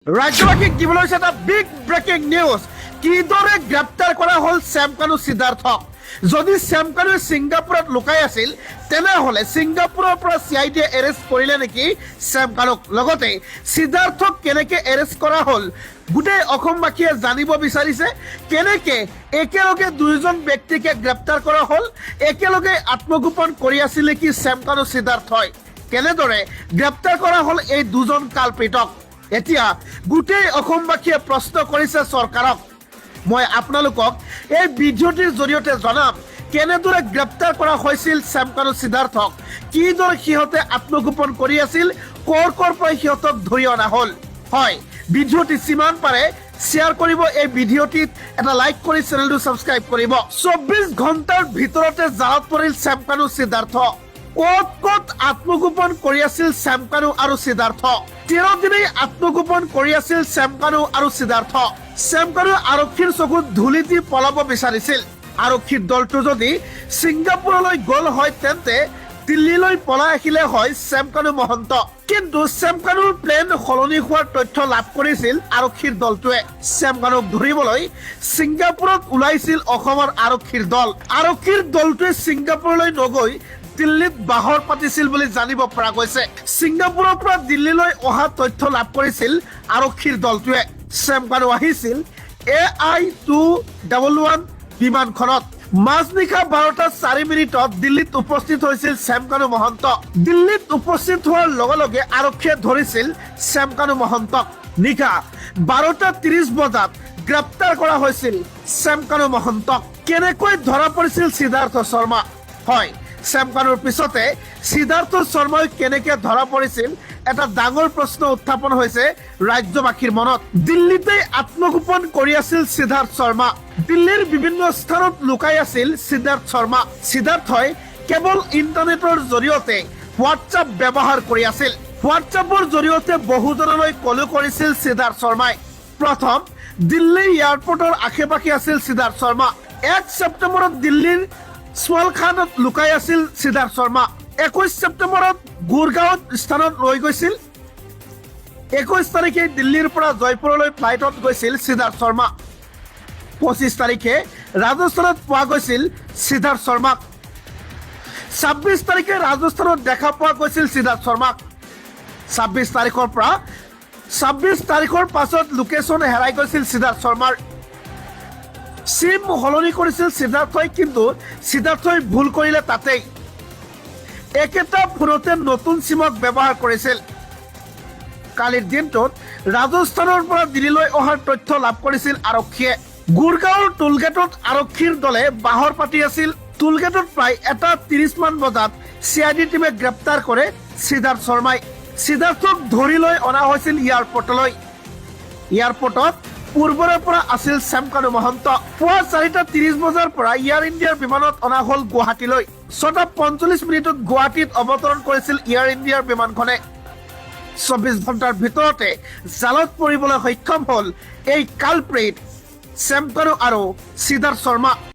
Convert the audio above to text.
ৰাজ্যবাসীক দিবলৈ এটা বিগ ব্ৰেকিং নিউজ কিদৰে গ্ৰেপ্তাৰ কৰা হ'ল শ্যামকানু সিদ্ধাৰ্থক যদি শ্যামকানু ছিংগাপুৰত লুকাই আছিল তেনেহলে ছিংগাপুৰৰ পৰা চিআইডিয়ে এৰেষ্ট কৰিলে নেকি শ্যামকানুক লগতে সিদ্ধাৰ্থক কেনেকৈ এৰেষ্ট কৰা হ'ল গোটেই অসমবাসীয়ে জানিব বিচাৰিছে কেনেকৈ একেলগে দুইজন ব্যক্তিকে গ্ৰেপ্তাৰ কৰা হ'ল একেলগে আত্মগোপন কৰি আছিল নেকি শ্যামকানু সিদ্ধাৰ্থই কেনেদৰে গ্ৰেপ্তাৰ কৰা হ'ল এই দুজন কালপিতক এতিয়া গোটেই অসমবাসীয়ে প্ৰশ্ন কৰিছে চৰকাৰক মই আপোনালোকক এই ভিডিঅ'টিৰ জৰিয়তে জনাম কেনেদৰে গ্ৰেপ্তাৰ কৰা হৈছিল শ্যামকানু সিদ্ধাৰ্থক কিদৰে সিহঁতে আত্মগোপন কৰি আছিল কৰ পৰা সিহঁতক ধৰি অনা হ'ল হয় ভিডিঅ'টি যিমান পাৰে শ্বেয়াৰ কৰিব এই ভিডিঅ'টিত এটা লাইক কৰি চেনেলটো ছাবস্ক্ৰাইব কৰিব 24 ঘণ্টাৰ ভিতৰতে জালত পৰিল শ্যামকানু সিদ্ধাৰ্থ ক'ত আত্মগোপন কৰি আছিল শ্যামকানু আৰু সিদ্ধাৰ্থ 13 দিনেই আত্মগোপন কৰি আছিল শ্যামকানু আৰু সিদ্ধাৰ্থ শ্যামকানু আৰক্ষীৰ চকুত ধূলি দি পলাব বিচাৰিছিল আৰক্ষীৰ দলটো যদি ছিংগাপুৰলৈ গ'ল হয় তেন্তে দিল্লীলৈ পলাই আহিলে হয় শ্যামকানু মহন্ত কিন্তু শ্যামকানুৰ প্লেন সলনি হোৱাৰ তথ্য লাভ কৰিছিল আৰক্ষীৰ দলটোৱে শ্যামকানুক ধৰিবলৈ ছিংগাপুৰত ওলাইছিল অসমৰ আৰক্ষীৰ দলটোৱে ছিংগাপুৰলৈ নগৈ দিল্লীত বাহৰ পাতিছিল বুলি জানিব পৰা গৈছে ছিংগাপুৰৰ পৰা দিল্লীলৈ অহা তথ্য লাভ কৰিছিল আৰক্ষীৰ দলটোৱে শ্যামকানু আহিছিল AI-211 বিমানখনত মাজনিশা 12:04 দিল্লীত উপস্থিত হৈছিল শ্যামকানু মহন্ত দিল্লীত উপস্থিত হোৱাৰ লগে লগে আৰক্ষীয়ে ধৰিছিল শ্যামকানু মহন্তক নিশা 12:30 বজাত গ্ৰেপ্তাৰ কৰা হৈছিল শ্যামকানু মহন্তক কেনেকৈ ধৰা পৰিছিল সিদ্ধাৰ্থ শৰ্মা হয় শ্যামকানুৰ পিছতে সিদ্ধাৰ্থ শৰ্মাই কেনেকৈ ধৰা পৰিছিল এটা ডাঙৰ প্ৰশ্ন উত্থাপন হৈছে ৰাজ্যবাসীৰ মনত দিল্লীতে আত্মগোপন কৰি আছিল সিদ্ধাৰ্থ শৰ্মা দিল্লীৰ বিভিন্ন স্থানত লুকাই আছিল সিদ্ধাৰ্থ শৰ্মা সিদ্ধাৰ্থই কেৱল ইণ্টাৰনেটৰ জৰিয়তে হোৱাটছআপ ব্যৱহাৰ কৰি আছিল হোৱাটছআপৰ জৰিয়তে বহুজনলৈ কলো কৰিছিল সিদ্ধাৰ্থ শৰ্মাই প্ৰথম দিল্লী এয়াৰপৰ্টৰ আশে-পাশে আছিল সিদ্ধাৰ্থ শৰ্মা 1 ছেপ্টেম্বৰত দিল্লীৰ স্মলখানত লুকাই আছিল সিদ্ধাৰ্থ শৰ্মা 21 ছেপ্টেম্বৰত গুৰগাঁৱত স্থানত লৈ গৈছিল 21 তাৰিখে দিল্লীৰ পৰা জয়পুৰলৈ ফ্লাইটত গৈছিল সিদ্ধাৰ্থ শৰ্মা 25 তাৰিখে ৰাজস্থানত পোৱা গৈছিল সিদ্ধাৰ্থ শৰ্মাক 26 তাৰিখে ৰাজস্থানত দেখা পোৱা গৈছিল সিদ্ধাৰ্থ শৰ্মাক 26 তাৰিখৰ পাছত লোকেশ্যন হেৰাই গৈছিল সিদ্ধাৰ্থ শৰ্মাৰ সিম সলনি কৰিছিল সিদ্ধাৰ্থই কিন্তু সিদ্ধাৰ্থই ভুল কৰিলে তাতেই একেটা ফোনতে নতুন সিমক ব্যৱহাৰ কৰিছিল কালিৰ দিনটোত ৰাজস্থানৰ পৰা দিল্লীলৈ অহাৰ তথ্য লাভ কৰিছিল আৰক্ষীয়ে গুৰগাঁৱৰ টুলগেটত আৰক্ষীৰ দলে বাহৰ পাতি আছিল টুলগেটত প্ৰায় 1:30 মান বজাত চিআইডি টিমে গ্ৰেপ্তাৰ কৰে সিদ্ধাৰ্থ শৰ্মাই সিদ্ধাৰ্থক ধৰি লৈ অনা হৈছিল এয়াৰপৰ্টত পূৰ্বৰে পৰা আছিল শ্যামকানু মহন্ত পুৱা 4:30 বজাৰ পৰা এয়াৰ ইণ্ডিয়াৰ বিমানত অনা হ'ল গুৱাহাটীলৈ 6:45 মিনিটত গুৱাহাটীত অৱতৰণ কৰিছিল এয়াৰ ইণ্ডিয়াৰ বিমানখনে 24 ঘণ্টাৰ ভিতৰতে জালত পৰিবলৈ সক্ষম হ'ল এই কালপ্ৰিট শ্যামকানু আৰু সিদ্ধাৰ্থ শৰ্মা